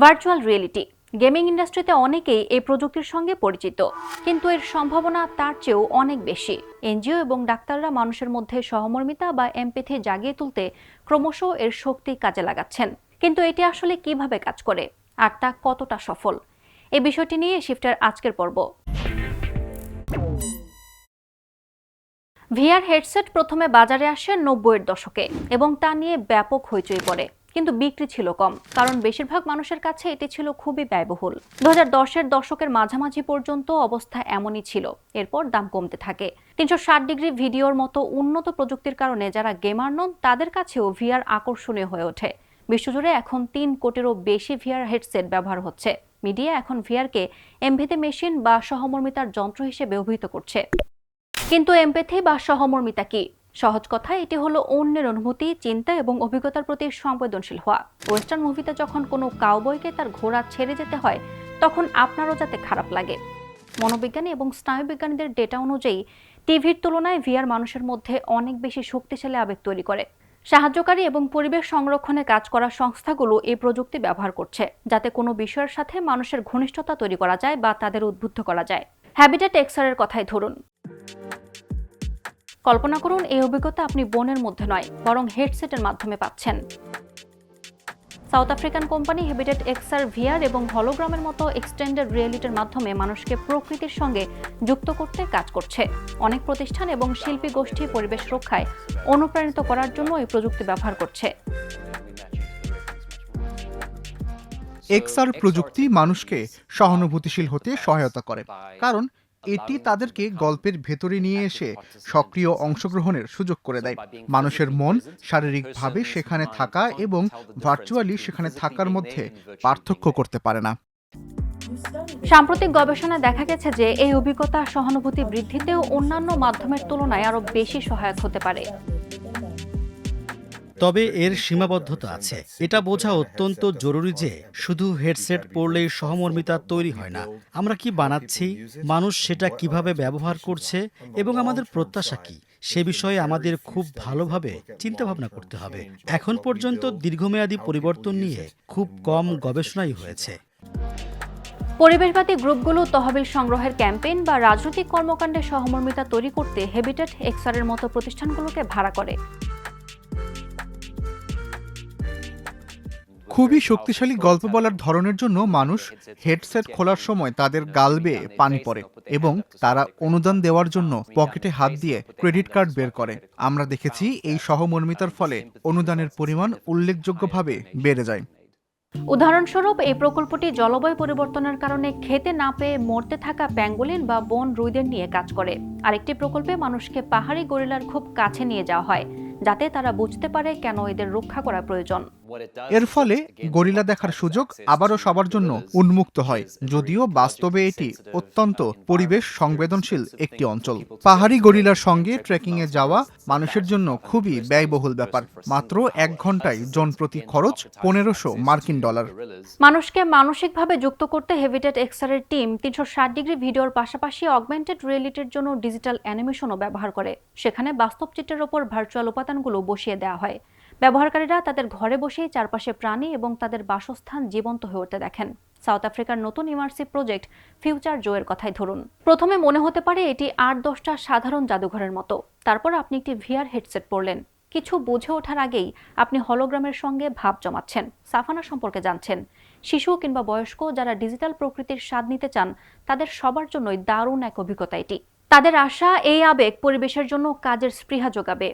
Virtual reality gaming ইন্ডাস্ট্রিতে অনেকেই এই প্রযুক্তির সঙ্গে পরিচিত, কিন্তু এর সম্ভাবনা তার চেয়েও অনেক বেশি। এনজিও এবং ডাক্তাররা মানুষের মধ্যে সহমর্মিতা বা এমপ্যাথি জাগিয়ে তুলতে ক্রমশ এর শক্তি কাজে লাগাচ্ছেন। কিন্তু এটি আসলে কিভাবে কাজ করে আর তা কতটা সফল, এই বিষয়টি নিয়ে শিফটের আজকের পর্ব। ভিআর হেডসেট প্রথমে বাজারে আসে 90-এর দশকে এবং তা নিয়ে ব্যাপক হইচই পড়ে, কিন্তু বিক্রি ছিল কম, কারণ বেশিরভাগ মানুষের কাছে এটি ছিল খুবই ব্যয়বহুল। 2010-এর দশকের মাঝামাঝি পর্যন্ত অবস্থা এমনই ছিল। এরপর দাম কমতে থাকে। 360 ডিগ্রি ভিডিওর মতো উন্নত প্রযুক্তির কারণে যারা গেমার নন তাদের কাছেও ভিআর আকর্ষণীয় হয়ে ওঠে। বিশ্বজুড়ে এখন 3 কোটিরও বেশি ভিআর হেডসেট ব্যবহার হচ্ছে। মিডিয়া এখন ভিআরকে এমভিতে মেশিন বা সহমর্মিতার যন্ত্র হিসেবে অভিহিত করছে। কিন্তু এমপ্যাথি বা সহমর্মিতা কি? সহজ কথায় এটি হলো অন্যের অনুভূতি, চিন্তা এবং অভিজ্ঞতার প্রতি সংবেদনশীল হওয়া। ওয়েস্টার্ন মুভিতে যখন কোনো কাউবয়কে তার ঘোড়া ছেড়ে যেতে হয়, তখন আপনারও যাতে খারাপ লাগে। মনোবিজ্ঞানী এবং স্নায়ুবিজ্ঞানীদের ডেটা অনুযায়ী টিভির তুলনায় ভিআর মানুষের মধ্যে অনেক বেশি শক্তিশালী আবেগ তৈরি করে। সাহায্যকারী এবং পরিবেশ সংরক্ষণে কাজ করা সংস্থাগুলো এই প্রযুক্তি ব্যবহার করছে, যাতে কোনো বিষয়ের সাথে মানুষের ঘনিষ্ঠতা তৈরি করা যায় বা তাদের উদ্বুদ্ধ করা যায়। হ্যাবিটেট এক্সআর-এর কথাই ধরুন। কল্পনা করুন এই অভিজ্ঞতা আপনি বনের মধ্যে নয়, বরং হেডসেটের মাধ্যমে পাচ্ছেন। South African company habitat XR VR এবং হলোগ্রামের মতো এক্সটেন্ডেড রিয়েলিটির মাধ্যমে মানুষকে প্রকৃতির সঙ্গে যুক্ত করতে কাজ করছে। অনেক প্রতিষ্ঠান এবং শিল্পী গোষ্ঠী পরিবেশ রক্ষায় অনুপ্রাণিত করার জন্য এই প্রযুক্তি ব্যবহার করছে। এক্সআর প্রযুক্তি মানুষকে সহানুভূতিশীল হতে সহায়তা করে, কারণ এটি তাদেরকে গল্পের ভেতরে নিয়ে এসে সক্রিয় অংশগ্রহণের সুযোগ করে দেয়। মানুষের মন শারীরিকভাবে সেখানে থাকা এবং ভার্চুয়ালি সেখানে থাকার মধ্যে পার্থক্য করতে পারে না। সাম্প্রতিক গবেষণায় দেখা গেছে যে এই অভিজ্ঞতা সহানুভূতি বৃদ্ধিতেও অন্যান্য মাধ্যমের তুলনায় আরও বেশি সহায়ক হতে পারে। তবে এর সীমাবদ্ধতা আছে। এটা বোঝা অত্যন্ত জরুরি যে শুধু হেডসেট পরলেই সহমর্মিতা তৈরি হয় না। আমরা কি বানাচ্ছি, মানুষ সেটা কিভাবে ব্যবহার করছে এবং আমাদের প্রত্যাশা কি, সে বিষয়ে আমাদের খুব ভালোভাবে চিন্তাভাবনা করতে হবে। এখন পর্যন্ত দীর্ঘমেয়াদী পরিবর্তন নিয়ে খুব কম গবেষণাই হয়েছে। পরিবেশবাদী গ্রুপগুলো তহবিল সংগ্রহের ক্যাম্পেইন বা রাজনৈতিক কর্মকাণ্ডে সহমর্মিতা তৈরি করতে হ্যাবিটেট এক্সআর-এর মতো প্রতিষ্ঠানগুলোকে ভাড়া করে। খুবই শক্তিশালী গল্প বলার ধরনের জন্য মানুষ হেডসেট খোলার সময় তাদের গাল বেয়ে পানি পড়ে এবং তারা অনুদান দেওয়ার জন্য পকেটে হাত দিয়ে ক্রেডিট কার্ড বের করে। আমরা দেখেছি এই সহমর্মিতার ফলে অনুদানের পরিমাণ উল্লেখযোগ্যভাবে বেড়ে যায়। উদাহরণস্বরূপ, এই প্রকল্পটি জলবায়ু পরিবর্তনের কারণে খেতে না পেয়ে মরতে থাকা প্যাঙ্গোলিন বা বন রুইদের নিয়ে কাজ করে। আরেকটি প্রকল্পে মানুষকে পাহাড়ি গরিলার খুব কাছে নিয়ে যাওয়া হয়, যাতে তারা বুঝতে পারে কেন এদের রক্ষা করা প্রয়োজন। এর ফলে গরিলা দেখার সুযোগ আবারও সবার জন্য উন্মুক্ত হয়, যদিও বাস্তবে এটি অত্যন্ত পরিবেশ সংবেদনশীল একটি অঞ্চল। পাহাড়ি গরিলার সঙ্গে ট্রেকিংয়ে যাওয়া মানুষের জন্য খুবই ব্যয়বহুল ব্যাপার। মাত্র 1 ঘন্টায় জন প্রতি খরচ $1500। মানুষকে মানসিকভাবে যুক্ত করতে হ্যাবিটেট এক্সআর-এর টিম 360 ডিগ্রি ভিডিওর পাশাপাশি অগমেন্টেড রিয়েলিটির জন্য ডিজিটাল অ্যানিমেশনও ব্যবহার করে। সেখানে বাস্তব চিত্রের ওপর ভার্চুয়াল উপাদানগুলো বসিয়ে দেওয়া হয়। ব্যবহারকারীরা তাদের ঘরে বসেই চারপাশে প্রাণী এবং তাদের বাসস্থান জীবন্ত হয়ে উঠতে দেখেন। সাউথ আফ্রিকার নতুন ইমার্সিভ প্রজেক্ট ফিউচার জো-এর কথাই ধরুন। প্রথমে মনে হতে পারে এটি 8-10টা সাধারণ জাদুঘরের মতো। তারপর আপনি একটি ভিআর হেডসেট পরলেন। কিছু বুঝে ওঠার আগেই আপনি হলোগ্রামের সঙ্গে ভাব জমাচ্ছেন, সাফানা সম্পর্কে জানছেন। শিশু কিংবা বয়স্ক যারা ডিজিটাল প্রকৃতির স্বাদ নিতে চান, তাদের সবার জন্যই দারুণ এক অভিজ্ঞতা এটি। তাদের আশা এই আবেগ পরিবেশের জন্য কাজের স্পৃহা যোগাবে।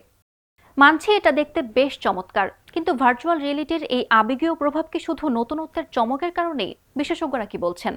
মানছি এটা দেখতে বেশ চমৎকার, কিন্তু ভার্চুয়াল রিয়েলিটির এই আবেগীয় প্রভাব কি শুধু নতুনত্বের চমকের কারণেই? বিশেষজ্ঞরা কি বলছেন?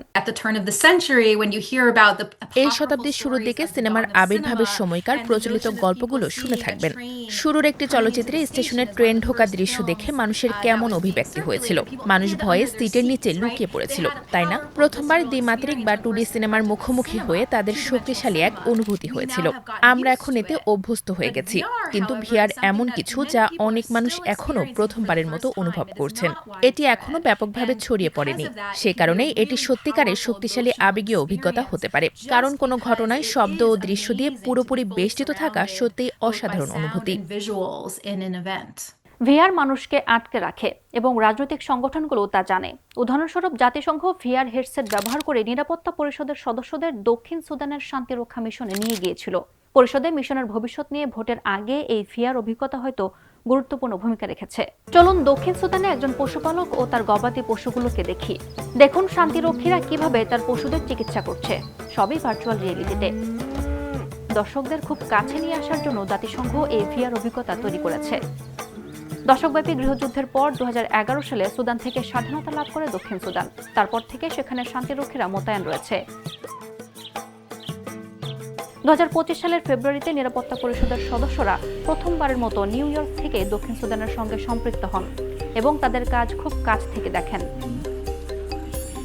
এই শতাব্দীর শুরুর দিকে সিনেমার আবির্ভাবের সময়কার প্রচলিত গল্পগুলো শুনে থাকবেন। শুরুর একটি চলচ্চিত্রে স্টেশনে ট্রেন ঢোকা দৃশ্য দেখে মানুষের কেমন অভিব্যক্তি হয়েছিল। মানুষ ভয়ে সিটের নিচে লুকিয়ে পড়েছিল, তাই না? প্রথমবার দ্বিমাত্রিক বা 2D সিনেমার মুখোমুখি হয়ে তাদের শক্তিশালী এক অনুভূতি হয়েছিল। আমরা এখন এতে অভ্যস্ত হয়ে গেছি, কিন্তু ভিআর এমন কিছু যা অনেক মানুষ এখনো প্রথমবারের মতো অনুভব করছেন। এটি এখনো ব্যাপকভাবে ছড়িয়ে পড়েনি, সে কারণেই এটি সত্যিকারের শক্তিশালী আবেগীয় অভিজ্ঞতা হতে পারে। কারণ কোনো ঘটনায় শব্দ ও দৃশ্য দিয়ে পুরোপুরি বেষ্টিত থাকা সত্যিই অসাধারণ অনুভূতি। ভিআর মানুষকে আটকে রাখে এবং রাজনৈতিক সংগঠনগুলো তা জানে। উদাহরণস্বরূপ জাতিসংঘ ভিআর হেডসেট ব্যবহার করে নিরাপত্তা পরিষদের সদস্যদের দক্ষিণ সুদানের শান্তিরক্ষা মিশনে নিয়ে গিয়েছিল। পরিষদে মিশনের ভবিষ্যৎ নিয়ে ভোটের আগে এই ভিআর অভিজ্ঞতা হয়তো গুরুত্বপূর্ণ ভূমিকা রেখেছে। চলুন দক্ষিণ সুদানে একজন পশুপালক ও তার গবাদি পশুগুলোকে দেখি। দেখুন শান্তিরক্ষীরা কিভাবে তার পশুদের চিকিৎসা করছে, সবই ভার্চুয়াল রিয়েলিটিতে। দর্শকদের খুব কাছে নিয়ে আসার জন্য জাতিসংঘ এই ভিআর অভিজ্ঞতা তৈরি করেছে। দশকব্যাপী গৃহযুদ্ধের পর 2011 সালে সুদান থেকে স্বাধীনতা লাভ করে দক্ষিণ সুদান। তারপর থেকে সেখানে শান্তিরক্ষীরা মোতায়েন রয়েছে। 2025 সালের ফেব্রুয়ারিতে নিরাপত্তা পরিষদের সদস্যরা প্রথমবারের মতো নিউ ইয়র্ক থেকে দক্ষিণ সুদানের সঙ্গে সম্পৃক্ত হন এবং তাদের কাজ খুব কাছ থেকে দেখেন।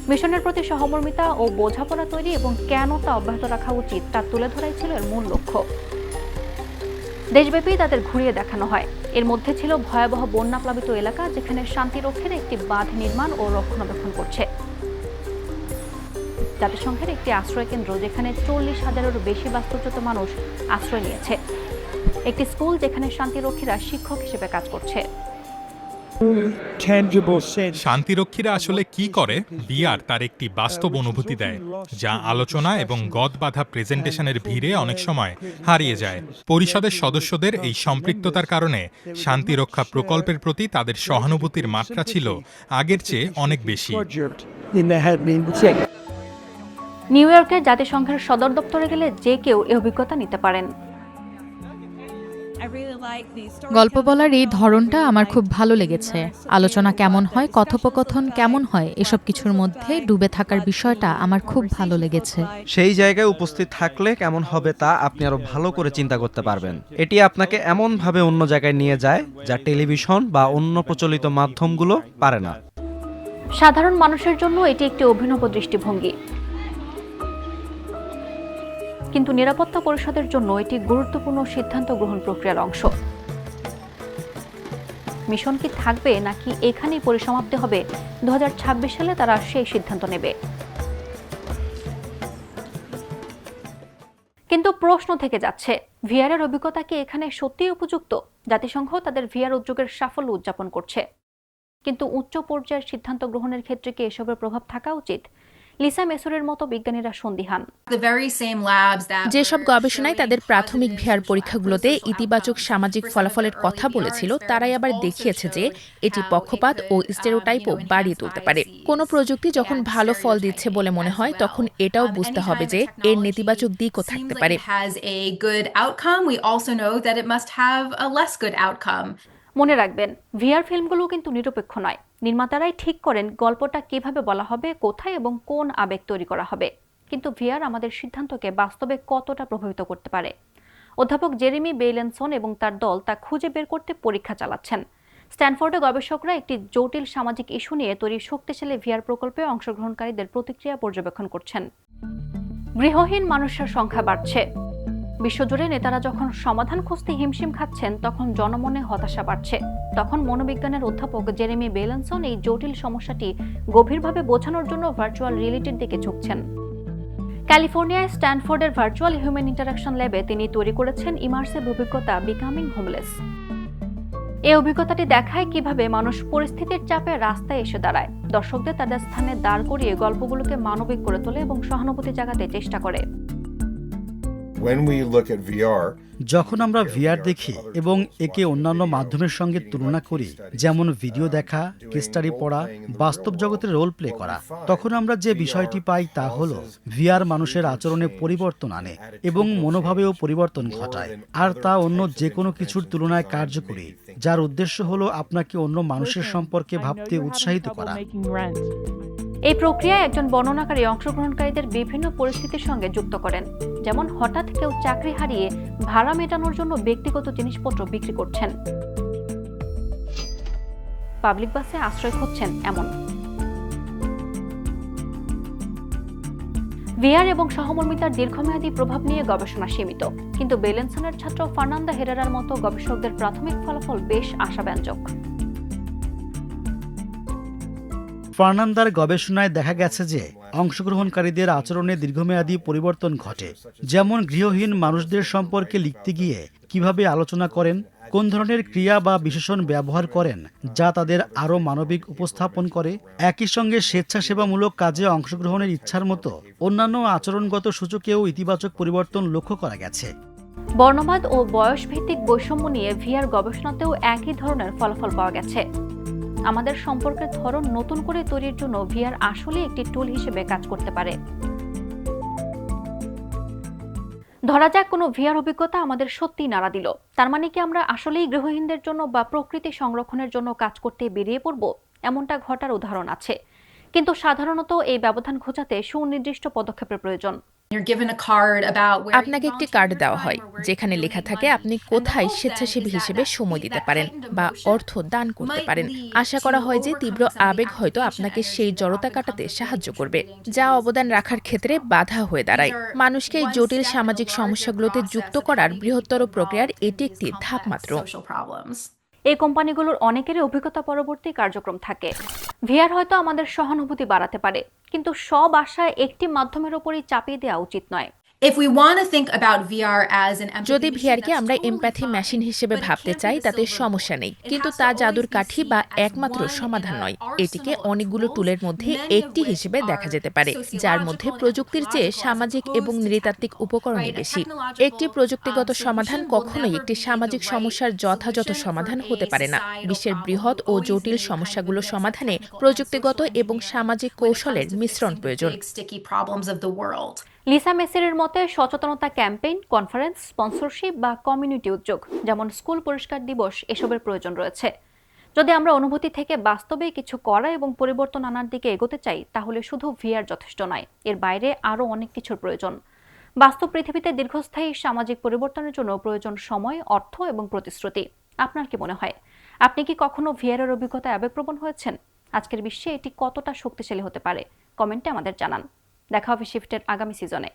মিশনের প্রতি সহমর্মিতা ও বোঝাপড়া তৈরি এবং কেন তা অব্যাহত রাখা উচিত তা তুলে ধরাই ছিল এর মূল লক্ষ্য। দেশব্যাপী তাদের ঘুরিয়ে দেখানো হয়। এর মধ্যে ছিল ভয়াবহ বন্যাপ্লাবিত এলাকা, যেখানে শান্তিরক্ষীরা একটি বাঁধ নির্মাণ ও রক্ষণাবেক্ষণ করছে। জাতিসংঘের একটি আশ্রয় কেন্দ্র যেখানে 40,000-এরও বেশি বাস্তুচ্যুত মানুষ আশ্রয় নিয়েছে। একটি স্কুল যেখানে শান্তিরক্ষীরা শিক্ষক হিসেবে কাজ করছে। শান্তিরক্ষীরা আসলে কি করে, ভিআর তার একটি বাস্তব অনুভূতি দেয়, যা আলোচনা এবং গদবাঁধা প্রেজেন্টেশনের ভিড়ে অনেক সময় হারিয়ে যায়। পরিষদের সদস্যদের এই সম্পৃক্ততার কারণে শান্তিরক্ষা প্রকল্পের প্রতি তাদের সহানুভূতির মাত্রা ছিল আগের চেয়ে অনেক বেশি। নিউ ইয়র্কের জাতিসংঘের সদর দপ্তরে গেলে যে কেউ এই অভিজ্ঞতা নিতে পারেন। গল্প বলার এই ধরনটা আমার খুব ভালো লেগেছে। আলোচনা কেমন হয়, কথোপকথন কেমন হয়, এসব কিছুর মধ্যে ডুবে থাকার বিষয়টা আমার খুব ভালো লেগেছে। সেই জায়গায় উপস্থিত থাকলে কেমন হবে তা আপনি আরো ভালো করে চিন্তা করতে পারবেন। এটি আপনাকে এমনভাবে অন্য জায়গায় নিয়ে যায় যা টেলিভিশন বা অন্য প্রচলিত মাধ্যমগুলো পারে না। সাধারণ মানুষের জন্য এটি একটি অভিনব দৃষ্টিভঙ্গি, কিন্তু নিরাপত্তা পরিষদের জন্য এটি গুরুত্বপূর্ণ সিদ্ধান্ত গ্রহণ প্রক্রিয়ার অংশ। মিশন কি থাকবে নাকি এখানেই পরিসমাপ্তি হবে, 2026 সালে তারা সেই সিদ্ধান্ত নেবে। কিন্তু প্রশ্ন থেকে যাচ্ছে, ভিআরের অভিজ্ঞতা কি এখানে সত্যিই উপযুক্ত? জাতিসংঘ তাদের ভিআর উদ্যোগের সাফল্য উদযাপন করছে, কিন্তু উচ্চ পর্যায়ের সিদ্ধান্ত গ্রহণের ক্ষেত্রে কি এসবের প্রভাব থাকা উচিত? লিসা মেসুরের মতো বিজ্ঞানীরা সন্দিহান। যেসব গবেষণায় তাদের প্রাথমিক ভিআর পরীক্ষাগুলোতে ইতিবাচক সামাজিক ফলাফলের কথা বলেছিল, তারাই আবার দেখিয়েছে যে এটি পক্ষপাত ও স্টেরিওটাইপও বাড়িয়ে তুলতে পারে। কোনো প্রযুক্তি যখন ভালো ফল দিচ্ছে বলে মনে হয়, তখন এটাও বুঝতে হবে যে এর নেতিবাচক দিকও থাকতে পারে। মনে রাখবেন, ভিআর ফিল্মগুলো কিন্তু নিরপেক্ষ নয়। নির্মাতারাই ঠিক করেন গল্পটা কিভাবে বলা হবে, কোথায় এবং কোন আবেগ তৈরি করা হবে। কিন্তু ভিআর আমাদের সিদ্ধান্তকে বাস্তবে কতটা প্রভাবিত করতে পারে? অধ্যাপক জেরেমি বেইলেনসন এবং তার দল তা খুঁজে বের করতে পরীক্ষা চালাচ্ছেন। স্ট্যানফোর্ডে গবেষকরা একটি জটিল সামাজিক ইস্যু নিয়ে তৈরি শক্তিশালী ভিআর প্রকল্পে অংশগ্রহণকারীদের প্রতিক্রিয়া পর্যবেক্ষণ করছেন। গৃহহীন মানুষের সংখ্যা বাড়ছে। বিশ্বজুড়ে নেতারা যখন সমাধান খুঁজতে হিমশিম খাচ্ছেন, তখন জনমনে হতাশা বাড়ছে। তখন মনোবিজ্ঞানের অধ্যাপক জেরেমি বেইলেনসন এই জটিল সমস্যাটি গভীরভাবে বোঝানোর জন্য ভার্চুয়াল রিয়েলিটির দিকে ঝুঁকছেন। ক্যালিফোর্নিয়ায় স্ট্যানফোর্ডের ভার্চুয়াল হিউম্যান ইন্টারাকশন ল্যাবে তিনি তৈরি করেছেন ইমার্সিভ অভিজ্ঞতা বিকামিং হোমলেস। এই অভিজ্ঞতাটি দেখায় কিভাবে মানুষ পরিস্থিতির চাপে রাস্তায় এসে দাঁড়ায়, দর্শকদের তাদের স্থানে দাঁড় করিয়ে গল্পগুলোকে মানবিক করে তোলে এবং সহানুভূতি জাগাতে চেষ্টা করে। যখন আমরা ভিআর দেখি এবং একে অন্যান্য মাধ্যমের সঙ্গে তুলনা করি, যেমন ভিডিও দেখা, কেস স্টাডি পড়া, বাস্তব জগতের রোল প্লে করা, তখন আমরা যে বিষয়টি পাই তা হলো ভিআর মানুষের আচরণে পরিবর্তন আনে এবং মনোভাবেও পরিবর্তন ঘটায়, আর তা অন্য যে কোনো কিছুর তুলনায় কার্যকরী, যার উদ্দেশ্য হলো আপনাকে অন্য মানুষের সম্পর্কে ভাবতে উৎসাহিত করা। এই প্রক্রিয়ায় একজন বর্ণনাকারী অংশগ্রহণকারীদের বিভিন্ন পরিস্থিতির সঙ্গে যুক্ত করেন, যেমন হঠাৎ কেউ চাকরি হারিয়ে ভাড়া মেটানোর জন্য ব্যক্তিগত জিনিসপত্র বিক্রি করছেন, পাবলিক বাসে আশ্রয় খুঁজছেন এমন। ভিআর এবং সহমর্মিতার দীর্ঘমেয়াদী প্রভাব নিয়ে গবেষণা সীমিত, কিন্তু বেইলেনসনের ছাত্র ফার্নান্দা হেরেরার মতো গবেষকদের প্রাথমিক ফলাফল বেশ আশাব্যঞ্জক। ফার্নান্দার গবেষণায় দেখা গেছে যে অংশগ্রহণকারীদের আচরণে দীর্ঘমেয়াদী পরিবর্তন ঘটে, যেমন গৃহহীন মানুষদের সম্পর্কে লিখতে গিয়ে কিভাবে আলোচনা করেন, কোন ধরনের ক্রিয়া বা বিশেষণ ব্যবহার করেন যা তাদের আরও মানবিক উপস্থাপন করে? একই সঙ্গে স্বেচ্ছাসেবামূলক কাজে অংশগ্রহণের ইচ্ছার মতো অন্যান্য আচরণগত সূচকেও ইতিবাচক পরিবর্তন লক্ষ্য করা গেছে। বর্ণবাদ ও বয়সভিত্তিক বৈষম্য নিয়ে ভিআর গবেষণাতেও একই ধরনের ফলাফল পাওয়া গেছে। আমাদের সম্পর্কের ধরন নতুন করে তৈরির জন্য ভিআর আসলে একটি টুল হিসেবে কাজ করতে পারে। ধরা যাক কোনো ভিআর অভিজ্ঞতা আমাদের সত্যিই নাড়া দিল, তার মানে কি আমরা আসলেই গৃহহীনদের জন্য বা প্রকৃতি সংরক্ষণের জন্য কাজ করতে বেরিয়ে পড়ব? এমনটা ঘটার উদাহরণ আছে, কিন্তু সাধারণত এই ব্যবধান ঘোচাতে সুনির্দিষ্ট পদক্ষেপের প্রয়োজন। আপনাকে একটি কার্ড দেওয়া হয় যেখানে লেখা থাকে আপনি কোথায় স্বেচ্ছাসেবী হিসেবে সময় দিতে পারেন বা অর্থ দান করতে পারেন। আশা করা হয় যে তীব্র আবেগ হয়তো আপনাকে সেই জড়তা কাটাতে সাহায্য করবে, যা অবদান রাখার ক্ষেত্রে বাধা হয়ে দাঁড়ায়। মানুষকে এই জটিল সামাজিক সমস্যাগুলোতে যুক্ত করার বৃহত্তর প্রক্রিয়ার এটি একটি ধাপ মাত্র। এই কোম্পানিগুলোর অনেকেরই অভিজ্ঞতা পরবর্তী কার্যক্রম থাকে। ভিআর হয়তো আমাদের সহানুভূতি বাড়াতে পারে, কিন্তু সব আশা একটি মাধ্যমের উপরই চাপিয়ে দেওয়া উচিত নয়। যদি ভিআরকে আমরা এমপ্যাথি মেশিন হিসেবে ভাবতে চাই তাতে সমস্যা নেই, কিন্তু তা জাদুর কাঠি বা একমাত্র সমাধান নয়। এটিকে অনেকগুলো টুলের মধ্যে একটি হিসেবে দেখা যেতে পারে, যার মধ্যে প্রযুক্তির চেয়ে সামাজিক এবং নৃতাত্ত্বিক উপকরণই বেশি। একটি প্রযুক্তিগত সমাধান কখনোই একটি সামাজিক সমস্যার যথাযথ সমাধান হতে পারে না। বিশ্বের বৃহৎ ও জটিল সমস্যাগুলো সমাধানে প্রযুক্তিগত এবং সামাজিক কৌশলের মিশ্রণ প্রয়োজন। লিসা মেসিরের মতে সচেতনতা ক্যাম্পেইন, কনফারেন্স, স্পন্সরশিপ বা কমিউনিটি উদ্যোগ যেমন স্কুল পরিষ্কার দিবস এসবের প্রয়োজন রয়েছে। যদি আমরা অনুভূতি থেকে বাস্তবে কিছু করা এবং পরিবর্তন আনার দিকে এগোতে চাই, তাহলে শুধু ভিআর যথেষ্ট নয়, এর বাইরে আরও অনেক কিছুর প্রয়োজন। বাস্তব পৃথিবীতে দীর্ঘস্থায়ী সামাজিক পরিবর্তনের জন্য প্রয়োজন সময়, অর্থ এবং প্রতিশ্রুতি। আপনার কি মনে হয়, আপনি কি কখনো ভিআরের অভিজ্ঞতায় আবেগপ্রবণ হয়েছেন? আজকের বিশ্বে এটি কতটা শক্তিশালী হতে পারে কমেন্টে আমাদের জানান। দেখা হবে শিফটের আগামী সিজনে।